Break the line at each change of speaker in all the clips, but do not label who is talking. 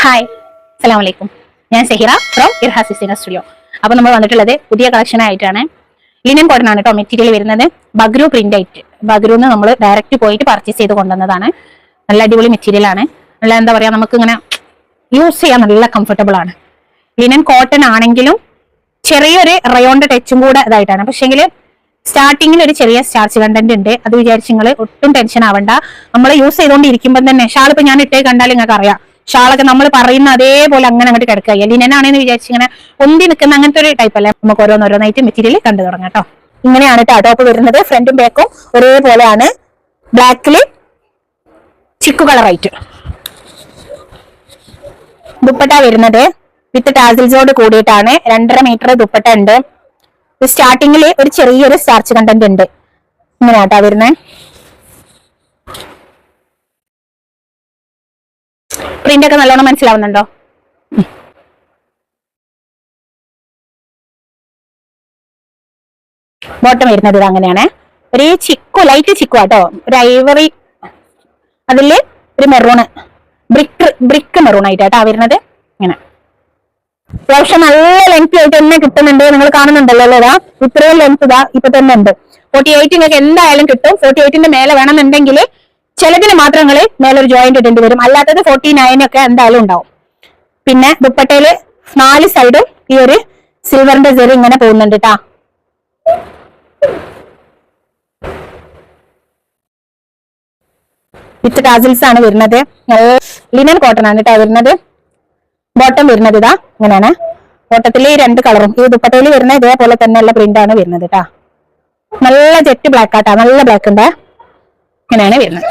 Hi, അസ്സലാമു അലൈക്കും. ഞാൻ സഹിറ ഫ്രോം ഇർഹാസ് ഡിസൈനർ സ്റ്റുഡിയോ. അപ്പോൾ നമ്മൾ വന്നിട്ടുള്ളത് പുതിയ കളക്ഷൻ ആയിട്ടാണ്. ലിനൻ കോട്ടൺ ആണ് കേട്ടോ മെറ്റീരിയൽ വരുന്നത്. ബഗ്രു പ്രിന്റ് ആയിട്ട്, ബഗ്രുന്ന് നമ്മൾ ഡയറക്റ്റ് പോയിട്ട് പർച്ചേസ് ചെയ്ത് കൊണ്ടുവന്നതാണ്. നല്ല അടിപൊളി മെറ്റീരിയൽ ആണ്. നല്ല എന്താ പറയാ, നമുക്ക് ഇങ്ങനെ യൂസ് ചെയ്യാൻ നല്ല കംഫർട്ടബിൾ ആണ്. ലിനൻ കോട്ടൺ ആണെങ്കിലും ചെറിയൊരു റയോണിന്റെ ടച്ചും കൂടെ ഇതായിട്ടാണ്. പക്ഷെങ്കിൽ സ്റ്റാർട്ടിങ്ങിൽ ഒരു ചെറിയ സ്റ്റാർച്ച് കണ്ടന്റ് ഉണ്ട്. അത് വിചാരിച്ച് നിങ്ങൾ ഒട്ടും ടെൻഷൻ ആവണ്ട. നമ്മൾ യൂസ് ചെയ്തുകൊണ്ടിരിക്കുമ്പോൾ തന്നെ ഷാൾ ഇപ്പൊ ഞാൻ ഇട്ടേ കണ്ടാൽ നിങ്ങൾക്ക് അറിയാം, ഷാളൊക്കെ നമ്മൾ പറയുന്ന അതേപോലെ അങ്ങനെ അങ്ങോട്ട് കിടക്കുക. ലിനനാണെന്ന് വിചാരിച്ച് ഇങ്ങനെ പൊന്തി നിൽക്കുന്ന അങ്ങനത്തെ ഒരു ടൈപ്പ് അല്ലേ. നമുക്ക് ഓരോന്നോരോന്നായിട്ട് മെറ്റീരിയൽ കണ്ടു തുടങ്ങാം കേട്ടോ. ഇങ്ങനെയാണ് ടോപ്പ് വരുന്നത്. ഫ്രണ്ടും ബാക്കും ഒരേപോലെയാണ്. ബ്ലാക്കില് ചിക്കു കളറായിട്ട് ദുപ്പട്ട വരുന്നത് വിത്ത് ടാസിൽസോട് കൂടിയിട്ടാണ്. 2.5 മീറ്റർ ദുപ്പട്ട ഉണ്ട്. സ്റ്റാർട്ടിങ്ങിൽ ഒരു ചെറിയൊരു സ്റ്റാർച്ച് കണ്ടന്റ് ഉണ്ട്. ഇങ്ങനെയാട്ടാ വരുന്നത്. പ്രിന്റ് ഒക്കെ നല്ലോണം മനസ്സിലാവുന്നുണ്ടോ? ബോട്ടം വരുന്നത് ഇത് അങ്ങനെയാണ്. ഒരു ചിക്കു, ലൈറ്റ് ചിക്കു ആട്ടോ, ഒരു ഐവറി, അതില് ഒരു മെറൂണ്, ബ്രിക്ക് മെറൂൺ ആയിട്ടാ വരുന്നത്. ഇങ്ങനെ അത്യാവശ്യം നല്ല ലെങ്ത് ആയിട്ട് തന്നെ കിട്ടുന്നുണ്ട്. നിങ്ങൾ കാണുന്നുണ്ടല്ലോ അല്ലേ? ഇത്രയും ലെങ്ത് ഇതാ ഇപ്പൊ തന്നെ ഉണ്ട്. 48 നിങ്ങൾക്ക് എന്തായാലും കിട്ടും. 48ന്റെ മേലെ വേണമെന്നുണ്ടെങ്കിൽ ചിലതിന് മാത്രം നിങ്ങൾ മേലൊരു ജോയിന്റ് ഇടേണ്ടി വരും. അല്ലാത്തത് 49 ഒക്കെ എന്തായാലും ഉണ്ടാവും. പിന്നെ ദുപ്പട്ടയില് 4 സൈഡും ഈ ഒരു സിൽവറിന്റെ ജെറി ഇങ്ങനെ പോകുന്നുണ്ട് കേട്ടാ. വിത്ത് ടാസിൽസ് ആണ് വരുന്നത്. ലിനൻ കോട്ടൺ ആണ് കേട്ടോ വരുന്നത്. ബോട്ടം വരുന്നത് ഇതാ ഇങ്ങനെയാണ്. ബോട്ടത്തില് 2 കളറും, ഈ ദുപ്പട്ടയിൽ വരുന്ന ഇതേപോലെ തന്നെയുള്ള പ്രിന്റ് ആണ് വരുന്നത് കേട്ടാ. നല്ല ജെറ്റ് ബ്ലാക്ക് ആട്ടാ, നല്ല ബ്ലാക്ക് ഉണ്ട്. ഇങ്ങനെയാണ് വരുന്നത്.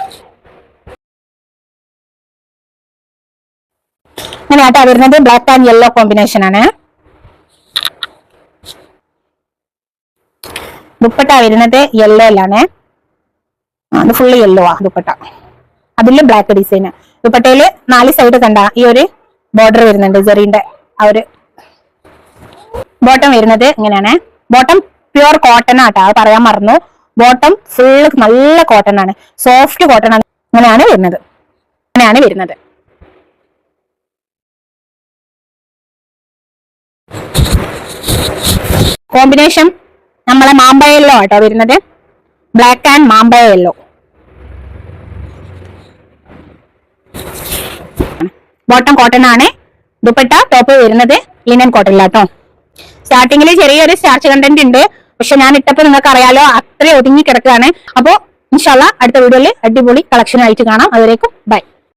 ഇങ്ങനെയാട്ടാ വരുന്നത്. ബ്ലാക്ക് ആൻഡ് യെല്ലോ കോമ്പിനേഷൻ ആണ്. ദുപ്പട്ട വരുന്നത് യെല്ലോയിലാണ്. അത് ഫുള്ള് യെല്ലോ ആ ദുപ്പട്ട. അതില് ബ്ലാക്ക് ഡിസൈൻ. ദുപ്പട്ടയില് 4 സൈഡ് കണ്ട ഈ ഒരു ബോർഡർ വരുന്നുണ്ട് ജെറിന്റെ. ആ ഒരു ബോട്ടം വരുന്നത് ഇങ്ങനെയാണ്. ബോട്ടം പ്യുവർ കോട്ടൺ ആട്ടാ, അത് പറയാൻ മറന്നു. ബോട്ടം ഫുള്ള് നല്ല കോട്ടൺ ആണ്, സോഫ്റ്റ് കോട്ടൺ ആണ്. ഇങ്ങനെയാണ് വരുന്നത്. ഇങ്ങനെയാണ് വരുന്നത്. കോമ്പിനേഷൻ നമ്മളെ മാമ്പഴ യെല്ലോ ആട്ടോ വരുന്നത്. ബ്ലാക്ക് ആൻഡ് മാമ്പഴ യെല്ലോ. ബോട്ടം കോട്ടൺ ആണ്. ദുപ്പട്ട ടോപ്പ് വരുന്നത് ലിനൻ കോട്ടണിലാട്ടോ. സ്റ്റാർട്ടിങ്ങിൽ ചെറിയൊരു സ്റ്റാർച്ച് കണ്ടന്റ് ഉണ്ട്. പക്ഷെ ഞാൻ ഇട്ടപ്പോ നിങ്ങൾക്ക് അറിയാലോ, അത്രയും ഒതുങ്ങി കിടക്കുകയാണ്. അപ്പോ ഇൻഷാല്ലാ അടുത്ത വീഡിയോയിൽ അടിപൊളി കളക്ഷൻ ആയിട്ട് കാണാം. അതുവരേക്കും ബൈ.